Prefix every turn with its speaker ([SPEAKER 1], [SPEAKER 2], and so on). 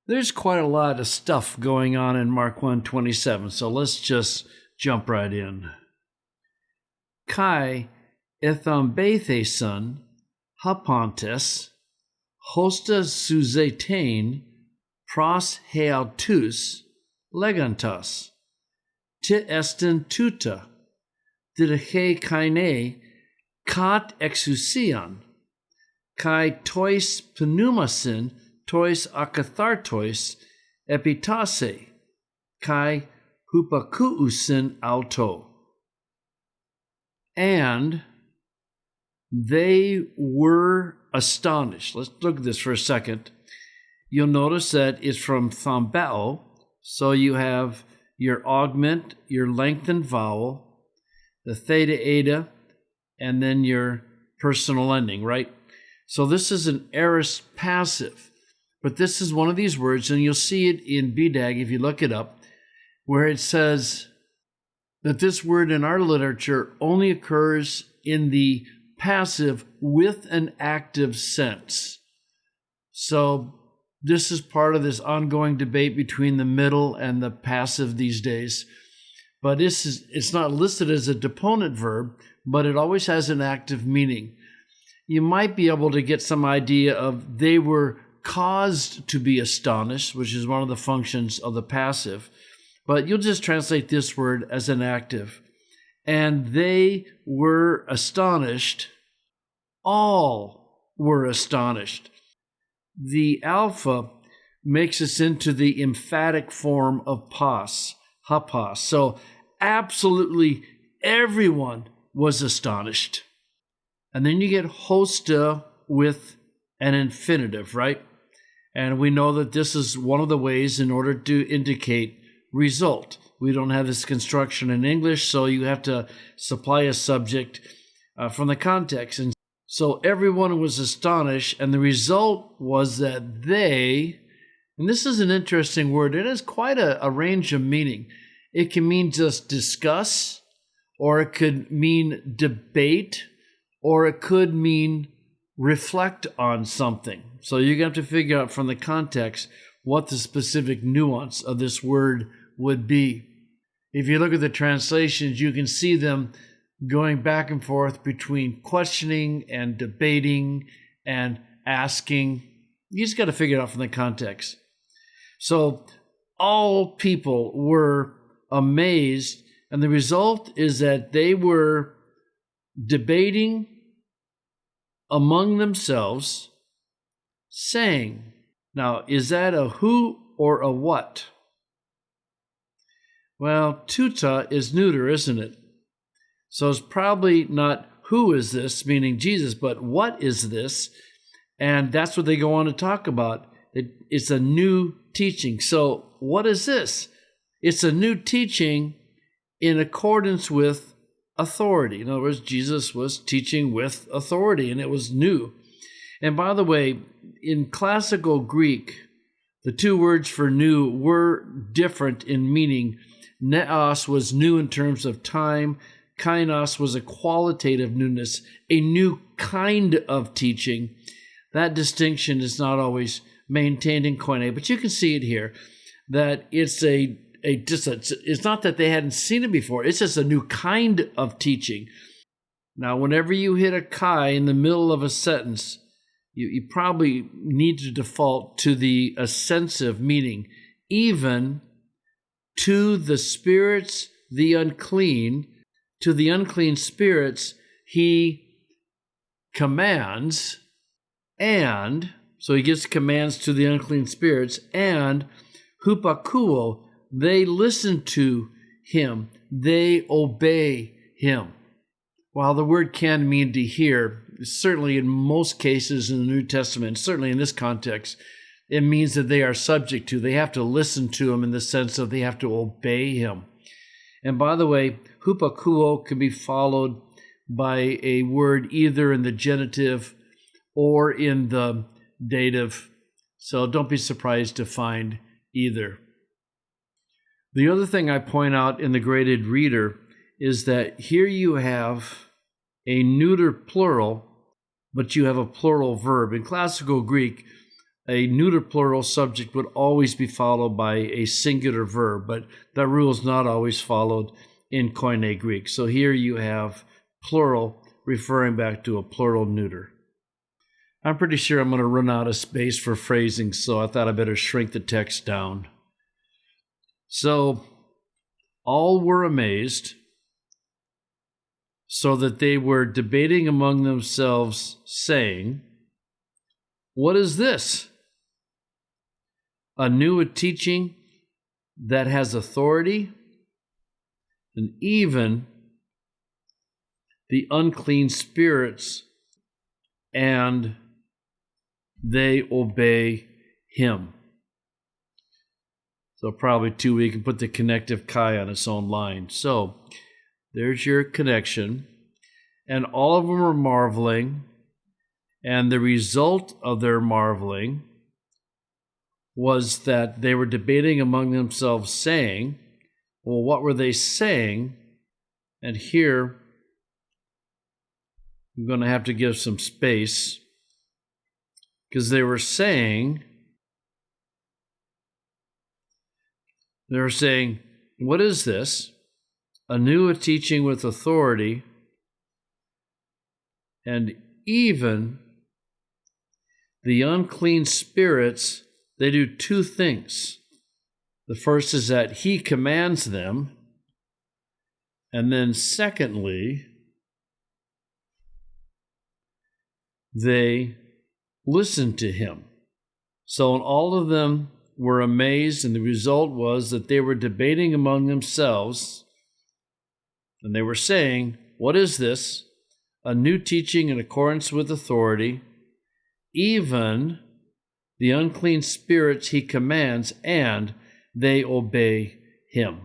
[SPEAKER 1] There's quite a lot of stuff going on in Mark 1:27, so let's just jump right in. Kai ethambeitheson hapontes hosta suzetain pros heautus legantas te estin tuta didache kaine kat exousion kai tois pneumasin tois akathartois epitase kai hupakousin auto. And they were astonished. Let's look at this for a second. You'll notice that it's from thambao, so you have your augment, your lengthened vowel, the theta eta, and then your personal ending, right? So this is an aorist passive, but this is one of these words, and you'll see it in BDAG if you look it up, where it says that this word in our literature only occurs in the passive with an active sense. So this is part of this ongoing debate between the middle and the passive these days. But it's not listed as a deponent verb, but it always has an active meaning. You might be able to get some idea of they were caused to be astonished, which is one of the functions of the passive. But you'll just translate this word as an active. And they were astonished. All were astonished. The alpha makes us into the emphatic form of pos, hapos. So absolutely everyone was astonished. And then you get hosta with an infinitive, right? And we know that this is one of the ways in order to indicate result. We don't have this construction in English, so you have to supply a subject from the context. And so everyone was astonished, and the result was that they, and this is an interesting word, it has quite a range of meaning. It can mean just discuss, or it could mean debate, or it could mean reflect on something. So you have to figure out from the context what the specific nuance of this word would be. If you look at the translations, you can see them going back and forth between questioning and debating and asking. You just got to figure it out from the context. So all people were amazed, and the result is that they were debating among themselves, saying, now, is that a who or a what? Well, tuta is neuter, isn't it? So it's probably not who is this, meaning Jesus, but what is this? And that's what they go on to talk about. It's a new teaching. So what is this? It's a new teaching in accordance with authority. In other words, Jesus was teaching with authority, and it was new. And by the way, in classical Greek, the two words for new were different in meaning. Neos was new in terms of time. Kainos was a qualitative newness, a new kind of teaching. That distinction is not always maintained in Koine, but you can see it here, that it's it's not that they hadn't seen it before, it's just a new kind of teaching. Now, whenever you hit a kai in the middle of a sentence, you probably need to default to the assensive meaning, even to the spirits, the unclean, to the unclean spirits, he commands, and, so he gives commands to the unclean spirits, and hupakuo, they listen to him, they obey him. While the word can mean to hear, certainly in most cases in the New Testament, certainly in this context, it means that they are subject to, they have to listen to him in the sense of they have to obey him. And by the way, hupakuo can be followed by a word either in the genitive or in the dative. So don't be surprised to find either. The other thing I point out in the graded reader is that here you have a neuter plural, but you have a plural verb. In classical Greek, a neuter plural subject would always be followed by a singular verb, but that rule is not always followed in Koine Greek. So here you have plural referring back to a plural neuter. I'm pretty sure I'm going to run out of space for phrasing, so I thought I better shrink the text down. So all were amazed, so that they were debating among themselves, saying, "What is this? A new teaching that has authority, and even the unclean spirits, and they obey him." So probably too, we can put the connective chi on its own line. So there's your connection. And all of them were marveling, and the result of their marveling was that they were debating among themselves, saying, well, what were they saying? And here, I'm going to have to give some space, because they were saying, what is this? A new teaching with authority, and even the unclean spirits, they do two things. The first is that he commands them, and then secondly, they listen to him. So all of them were amazed, and the result was that they were debating among themselves, and they were saying, what is this? A new teaching in accordance with authority, even the unclean spirits he commands, and they obey him.